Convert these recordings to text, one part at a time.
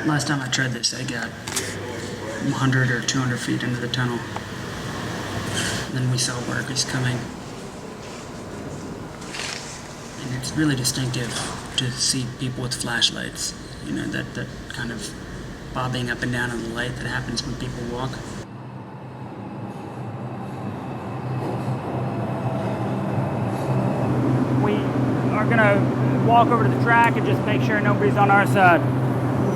Last time I tried this, I got 100 or 200 feet into the tunnel. And then we saw workers coming. And it's really distinctive to see people with flashlights. You know, that kind of bobbing up and down in the light that happens when people walk. We are gonna walk over to the track and just make sure nobody's on our side.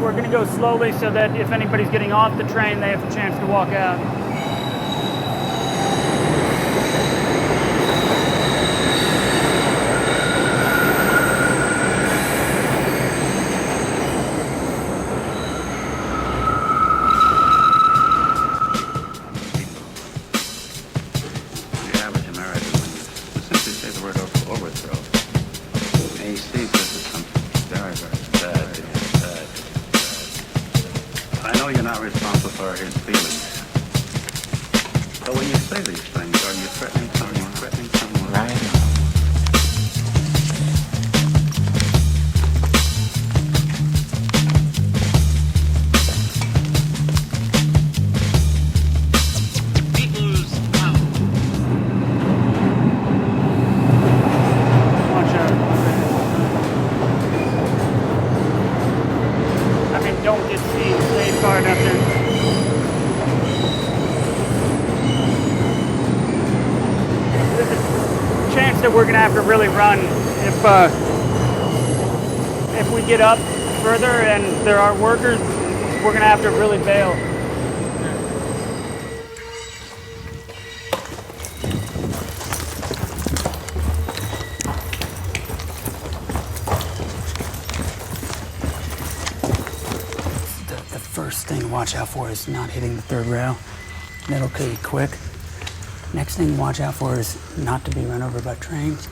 We're gonna go slowly so that if anybody's getting off the train, they have a chance to walk out. We're gonna have to really run if we get up further and there are workers. We're gonna have to really bail. The first thing to watch out for is not hitting the third rail. That'll kill you quick. Next thing to watch out for is not to be run over by trains.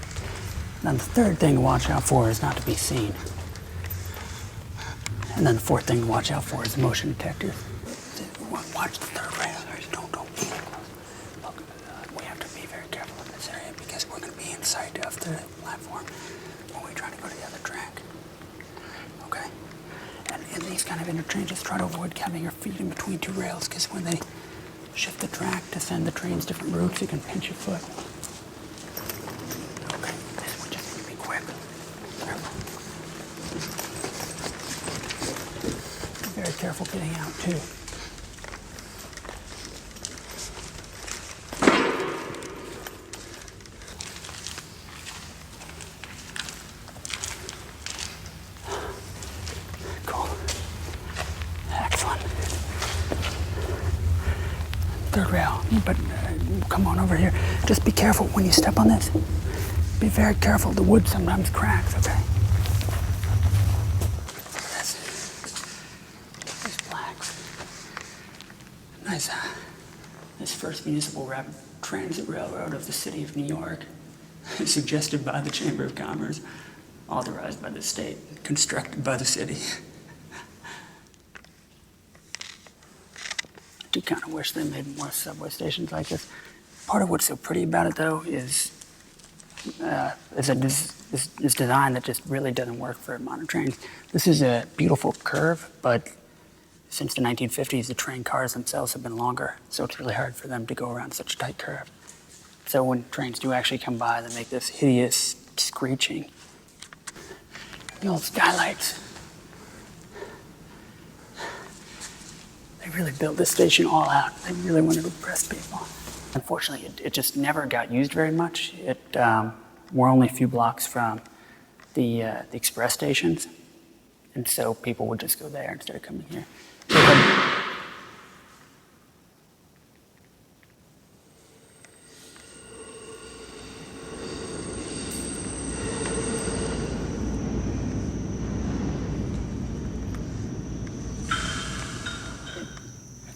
Then the third thing to watch out for is not to be seen. And then the fourth thing to watch out for is motion detectors. Watch the third rail. Don't be too close. Look, we have to be very careful in this area because we're going to be in sight of the platform when we try to go to the other track. Okay? And in these kind of interchanges, try to avoid having your feet in between two rails because when they shift the track to send the trains different routes, you can pinch your foot. Okay, this one just needs to be quick. Careful. Be very careful getting out, too. Cool. Excellent. Third rail, but come on over here. Just be careful when you step on this. Be very careful. The wood sometimes cracks, okay? These blacks. Nice. This first municipal rapid transit railroad of the city of New York, suggested by the Chamber of Commerce, authorized by the state, constructed by the city. I do kind of wish they made more subway stations like this. Part of what's so pretty about it, though, is this design that just really doesn't work for modern trains. This is a beautiful curve, but since the 1950s, the train cars themselves have been longer, so it's really hard for them to go around such a tight curve. So when trains do actually come by, they make this hideous screeching. The old skylights. They really built this station all out. They really wanted to impress people. Unfortunately, it just never got used very much. We're only a few blocks from the express stations, and so people would just go there instead of coming here. I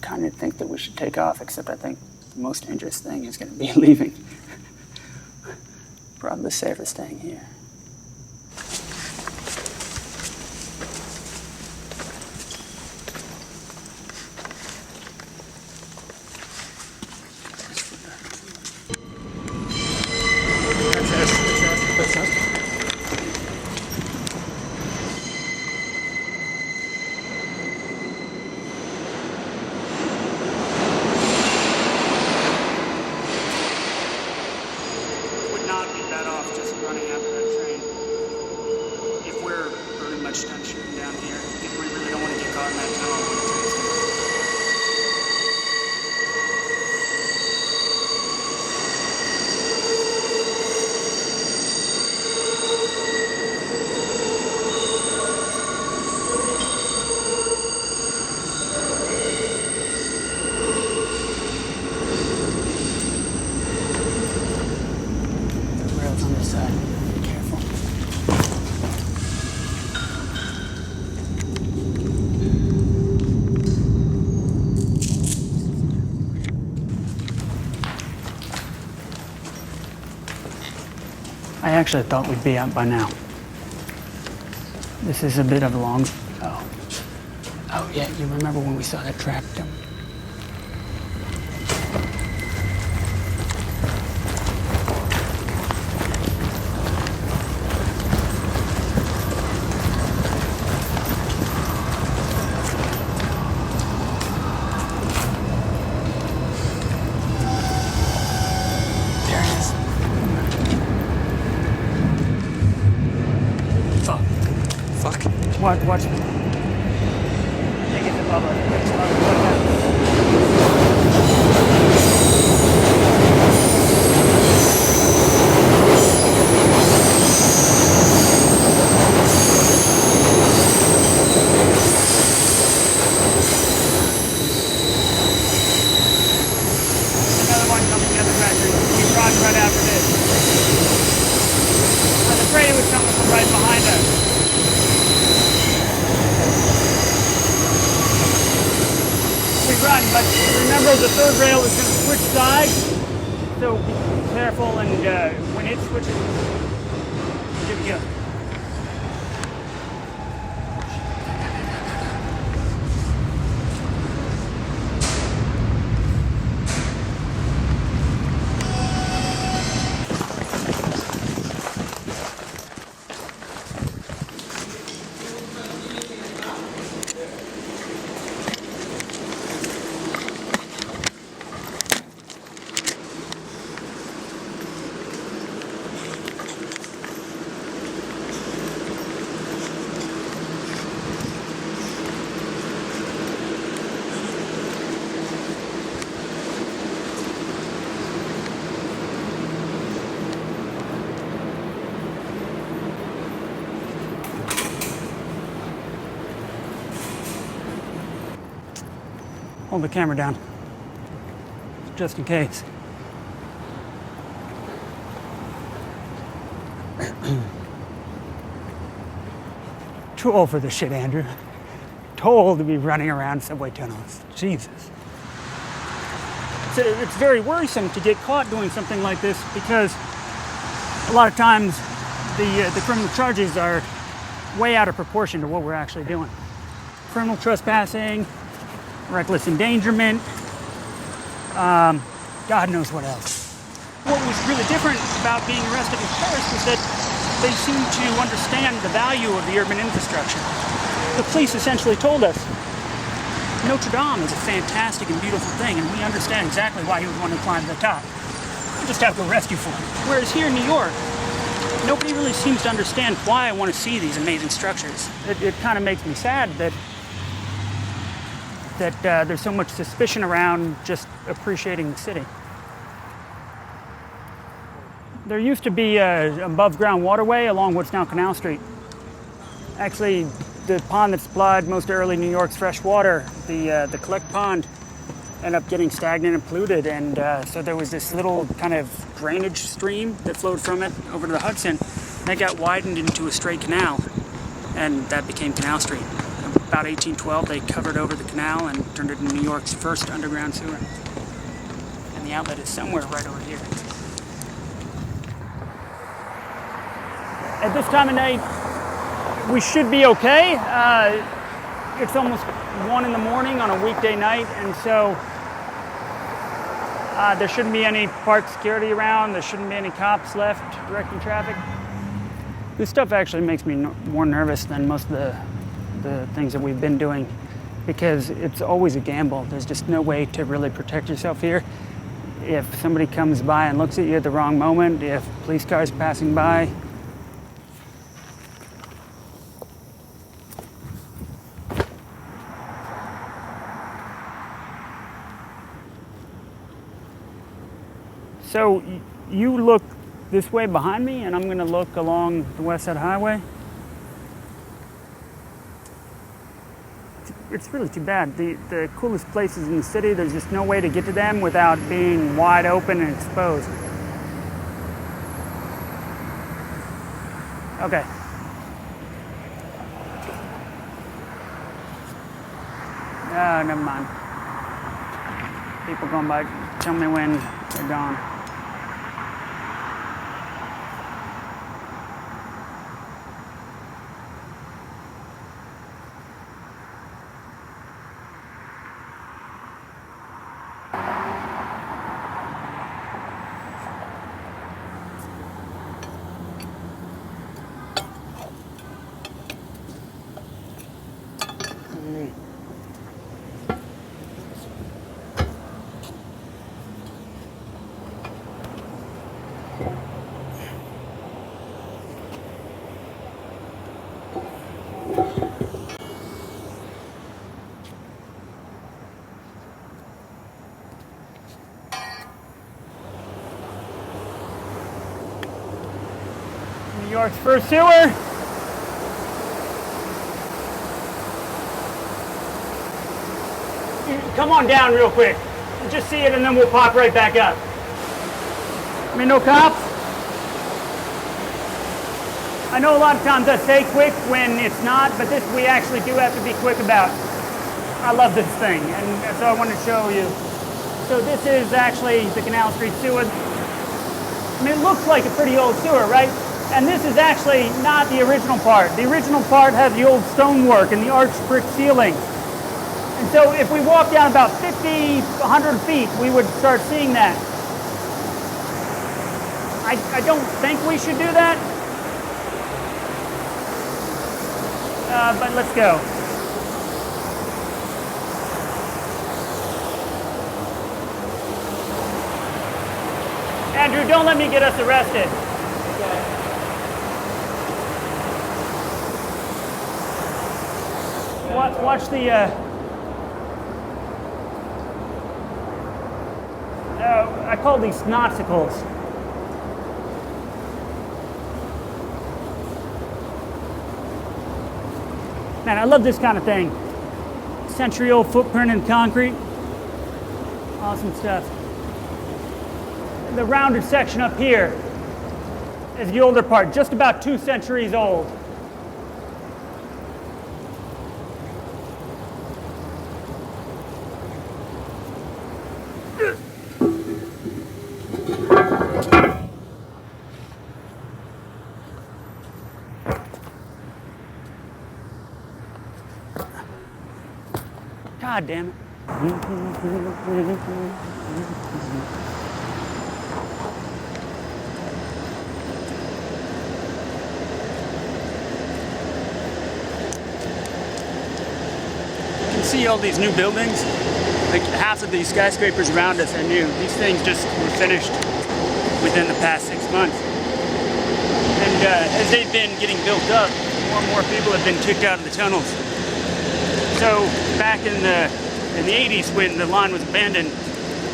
kind of think that we should take off, except I think the most dangerous thing is going to be leaving. Probably safer staying here. much done shooting down here because we really don't want to get caught in that tunnel when it turns to. I actually thought we'd be out by now. This is a bit of a long... Oh yeah, you remember when we saw that track? Watch. I think it's above us. Another one coming the other factory. We brought right after this. I was afraid it was coming from right behind us. Run, but remember the third rail is going to switch sides, so be careful, and when it switches, here we go. Hold the camera down, just in case. Too old for this shit, Andrew. Too old to be running around subway tunnels. Jesus. It's very worrisome to get caught doing something like this because a lot of times the criminal charges are way out of proportion to what we're actually doing. Criminal trespassing, reckless endangerment, God knows what else. What was really different about being arrested in Paris was that they seemed to understand the value of the urban infrastructure. The police essentially told us Notre Dame is a fantastic and beautiful thing, and we understand exactly why you would want to climb to the top. You just have to arrest you for it. Whereas here in New York, nobody really seems to understand why I want to see these amazing structures. It kind of makes me sad that there's so much suspicion around just appreciating the city. There used to be an above-ground waterway along what's now Canal Street. Actually, the pond that supplied most early New York's fresh water, the Collect Pond, ended up getting stagnant and polluted, and so there was this little kind of drainage stream that flowed from it over to the Hudson. That got widened into a straight canal, and that became Canal Street. About 1812, they covered over the canal and turned it into New York's first underground sewer. And the outlet is somewhere right over here. At this time of night, we should be okay. It's almost 1 in the morning on a weekday night, and so there shouldn't be any park security around. There shouldn't be any cops left directing traffic. This stuff actually makes me more nervous than most of the things that we've been doing, because it's always a gamble. There's just no way to really protect yourself here. If somebody comes by and looks at you at the wrong moment, if police cars passing by. So you look this way behind me, and I'm going to look along the West Side Highway. It's really too bad. The coolest places in the city, there's just no way to get to them without being wide open and exposed. Okay. Oh, never mind. People going by, tell me when they're gone. New York's first sewer. Come on down real quick. Just see it and then we'll pop right back up. I mean, no cops? I know a lot of times I say quick when it's not, but this we actually do have to be quick about. I love this thing, and so I wanted to show you. So this is actually the Canal Street sewer. I mean, it looks like a pretty old sewer, right? And this is actually not the original part. The original part has the old stonework and the arched brick ceiling. And so if we walk down about 50, 100 feet, we would start seeing that. I don't think we should do that. But let's go. Andrew, don't let me get us arrested. Watch the, I call these snotsicles. Man, I love this kind of thing. Century-old footprint in concrete. Awesome stuff. The rounded section up here is the older part, just about 2 centuries old. God damn it. You can see all these new buildings. Like half of these skyscrapers around us are new. These things just were finished within the past 6 months. And as they've been getting built up, more and more people have been kicked out of the tunnels. So back in the 80s when the line was abandoned,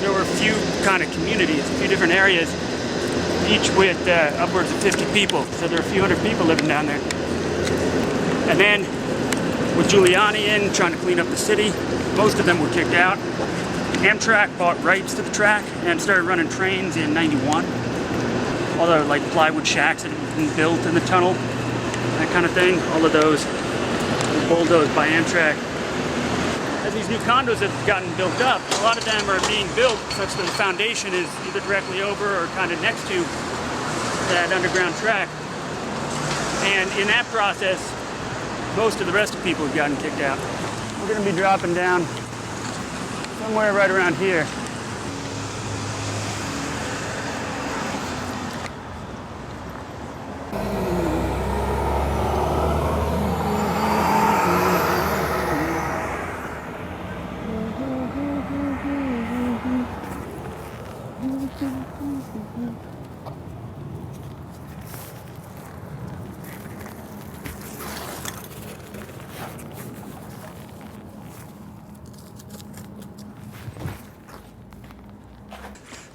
there were a few kind of communities, a few different areas, each with upwards of 50 people. So there are a few hundred people living down there. And then with Giuliani in, trying to clean up the city, most of them were kicked out. Amtrak bought rights to the track and started running trains in '91. All the like plywood shacks that had been built in the tunnel, that kind of thing, all of those were bulldozed by Amtrak. As these new condos have gotten built up, a lot of them are being built such that the foundation is either directly over or kind of next to that underground track. And in that process, most of the rest of people have gotten kicked out. We're going to be dropping down somewhere right around here.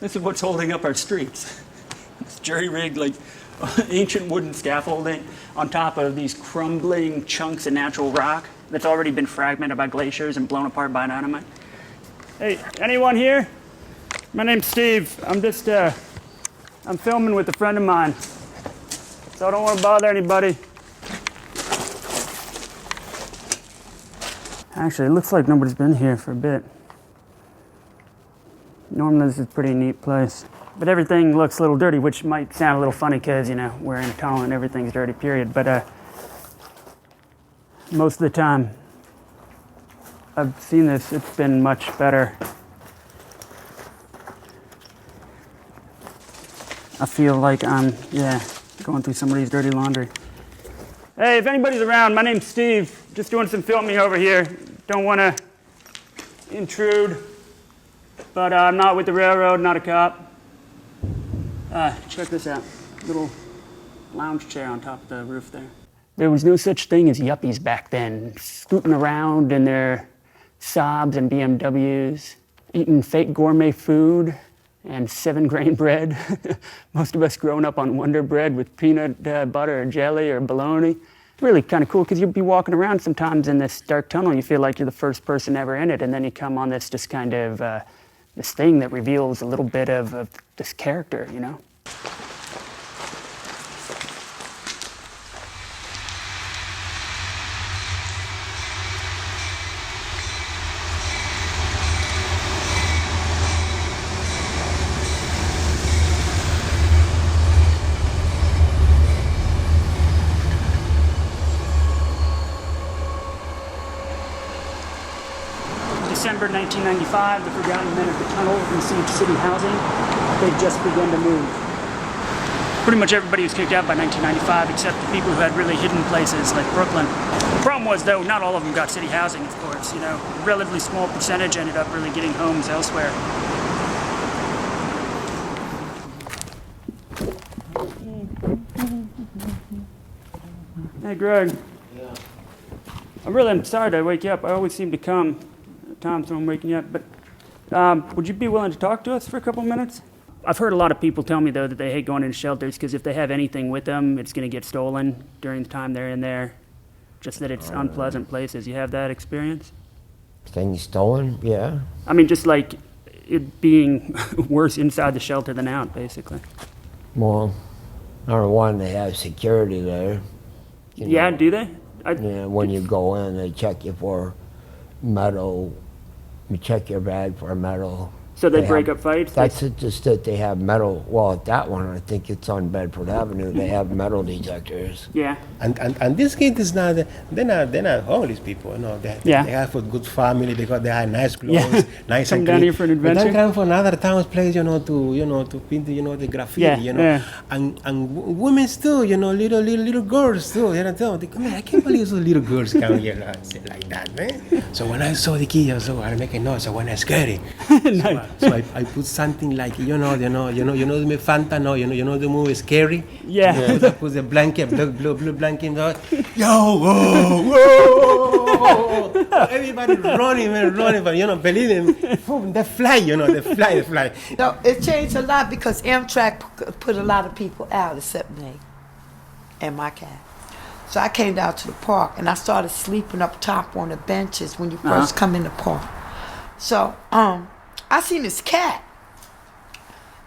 This is what's holding up our streets. It's jury-rigged, like ancient wooden scaffolding on top of these crumbling chunks of natural rock that's already been fragmented by glaciers and blown apart by dynamite. Hey, anyone here? My name's Steve. I'm filming with a friend of mine, so I don't want to bother anybody. Actually, it looks like nobody's been here for a bit. Normally this is a pretty neat place. But everything looks a little dirty, which might sound a little funny because, we're in a tunnel and everything's dirty, period. But most of the time I've seen this, it's been much better. I feel like I'm, going through somebody's dirty laundry. Hey, if anybody's around, my name's Steve. Just doing some filming over here. Don't want to intrude, but I'm not with the railroad, not a cop. Check this out. Little lounge chair on top of the roof there. There was no such thing as yuppies back then, scooting around in their Saabs and BMWs, eating fake gourmet food and 7-grain bread. Most of us growing up on Wonder Bread with peanut butter or jelly or bologna. Really kind of cool because you'll be walking around sometimes in this dark tunnel. You feel like you're the first person ever in it, and then you come on this just kind of this thing that reveals a little bit of this character, December 1995, the forgotten men of the tunnel received city housing. They just began to move. Pretty much everybody was kicked out by 1995 except the people who had really hidden places like Brooklyn. The problem was, though, not all of them got city housing, of course. A relatively small percentage ended up really getting homes elsewhere. Hey, Greg. Yeah. I really am sorry to wake you up. I always seem to come at times when I'm waking you up, but would you be willing to talk to us for a couple minutes? I've heard a lot of people tell me, though, that they hate going into shelters because if they have anything with them, it's going to get stolen during the time they're in there. Just that it's unpleasant places. You have that experience? Things stolen? Yeah. I mean, just like it being worse inside the shelter than out, basically. Well, number one, they have security there. Yeah, do they? When you go in, they check you for metal. You check your bag for metal. So they break up fights? That's just that they have metal. Well, at that one, I think it's on Bedford Avenue. They have metal detectors. Yeah. And this kid is not. They're not homeless people. They have a good family. They have nice clothes, nice Come and down clean. here for an adventure. But they come from another town's place, to paint, the graffiti, Yeah. And women too, little girls too. They come here. I can't believe those little girls come here like that, man. So when I saw the kid, I make a noise. So when I scared it. Nice. So I put something like the Fanta, the movie Scary. Yeah. I put the blanket, blue blanket. Yo, whoa. Everybody running, but believe me, they fly, they fly. No, it changed a lot because Amtrak put a lot of people out except me and my cat. So I came down to the park and I started sleeping up top on the benches when you first come in the park. So, I seen this cat,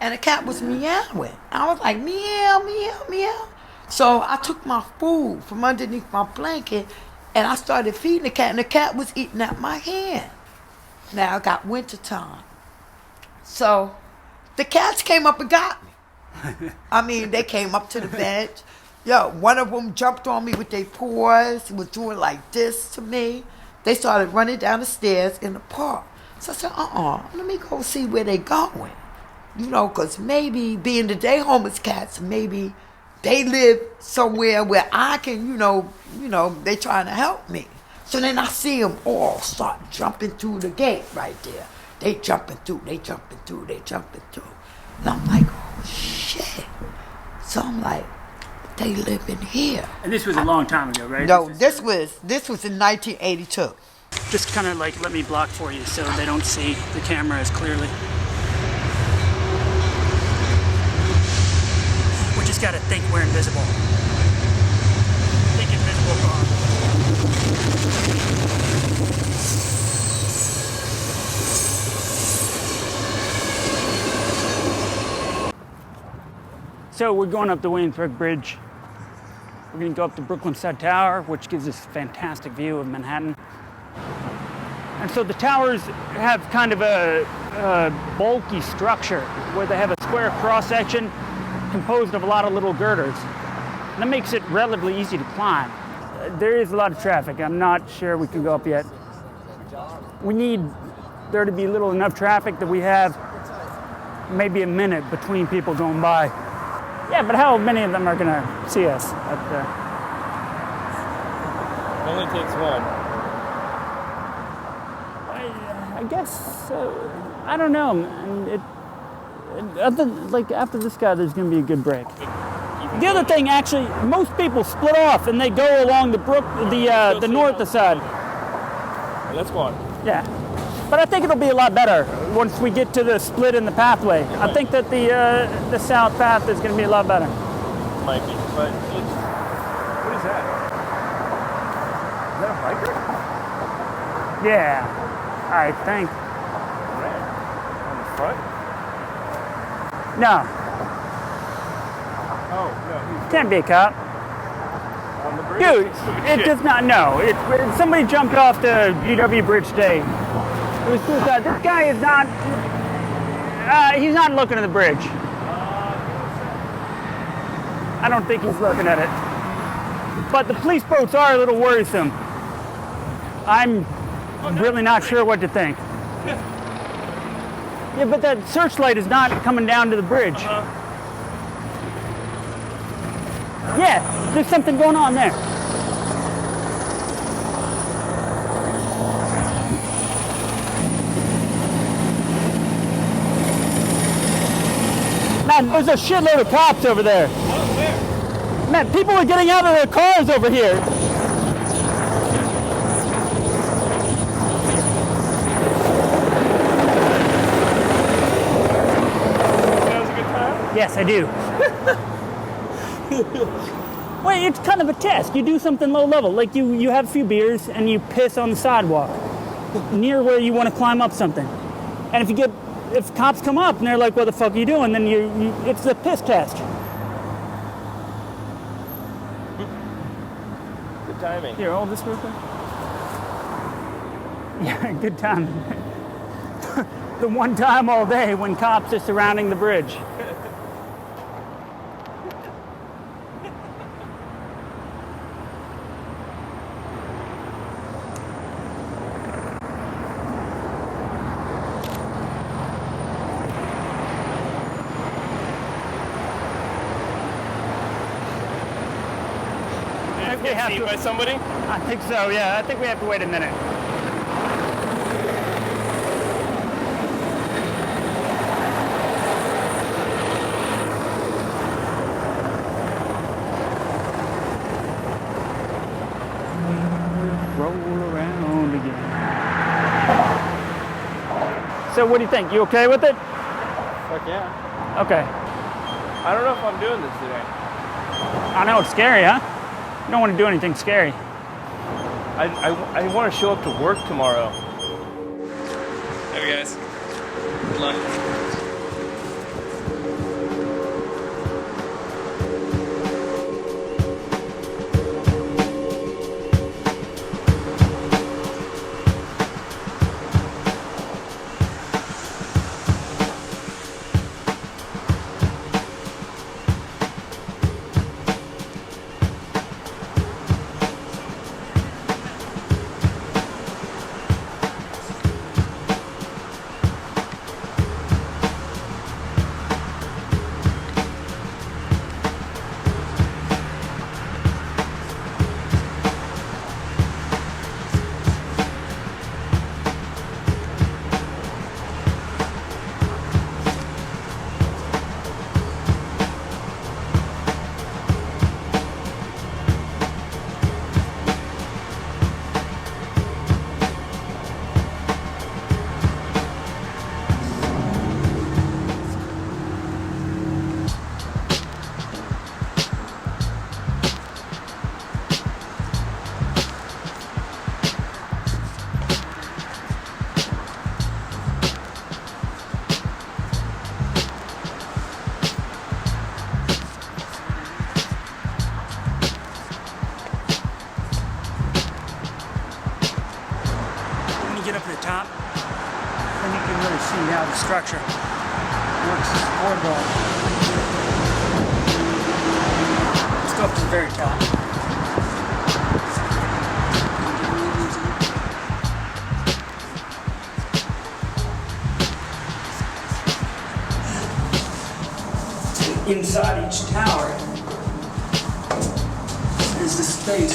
and the cat was meowing. I was like, meow, meow, meow. So I took my food from underneath my blanket, and I started feeding the cat, and the cat was eating at my hand. Now it got winter time. So the cats came up and got me. I mean, they came up to the bench. One of them jumped on me with their paws, was doing like this to me. They started running down the stairs in the park. So I said, let me go see where they going. Because maybe being the day homeless cats, maybe they live somewhere where I can, they trying to help me. So then I see them all start jumping through the gate right there. They jumping through. And I'm like, oh, shit. So I'm like, they live in here. And this was a long time ago, right? No, this was in 1982. Just kind of like let me block for you so they don't see the camera as clearly. think we're invisible. Think invisible car. So we're going up the Williamsburg Bridge. We're going to go up to Brooklyn Stud Tower, which gives us a fantastic view of Manhattan. And so the towers have kind of a bulky structure where they have a square cross-section composed of a lot of little girders. And that makes it relatively easy to climb. There is a lot of traffic. I'm not sure we can go up yet. We need there to be little enough traffic that we have maybe a minute between people going by. Yeah, but how many of them are going to see us up there? Only takes one. I guess, I don't know, man. After this guy, there's going to be a good break. The other thing, actually, most people split off and they go along the north side. Let's go on. Yeah, but I think it'll be a lot better once we get to the split in the pathway. I think that the south path is going to be a lot better. Might be, but it's... What is that? Is that a biker? Yeah, I think. Red. On the front? No, Oh, no, he's can't be a cop. on the bridge. Dude, it does not, no. Somebody jumped off the GW Bridge today. It was suicide. This guy is not, he's not looking at the bridge. I don't think he's looking at it. But the police boats are a little worrisome. I'm really not sure what to think. Yeah, but that searchlight is not coming down to the bridge. Yeah, there's something going on there. Man, there's a shitload of cops over there. Man, people are getting out of their cars over here. That was a good time? Yes, I do. Wait, it's kind of a test. You do something low level, like you have a few beers and you piss on the sidewalk near where you want to climb up something. And if cops come up and they're like, "What the fuck are you doing?" Then it's a piss test. Good timing. Here, hold this real quick. Yeah, good time. The one time all day when cops are surrounding the bridge. Get seen by somebody? I think so, yeah. I think we have to wait a minute. Roll around again. So what do you think? You okay with it? Fuck yeah. Okay. I don't know if I'm doing this today. I know it's scary, huh? You don't want to do anything scary. I want to show up to work tomorrow. Hey guys. Good luck. how the structure works as a boardwalk. Let's go up to the very top. Inside each tower is the space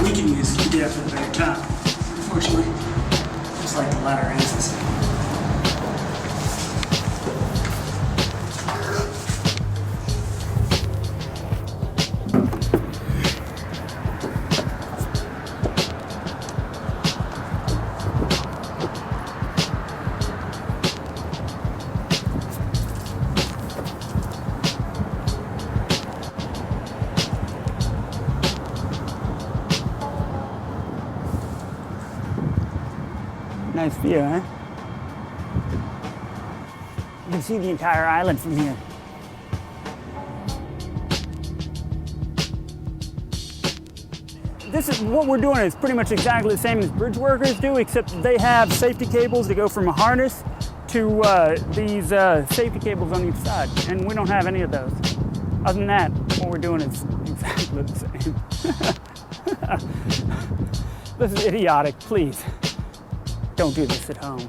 we can use to get up to the very top. Unfortunately, just like the ladder ends. Nice view, huh? You can see the entire island from here. This is what we're doing is pretty much exactly the same as bridge workers do, except they have safety cables that go from a harness to these safety cables on each side, and we don't have any of those. Other than that, what we're doing is exactly the same. This is idiotic, please. Don't do this at home.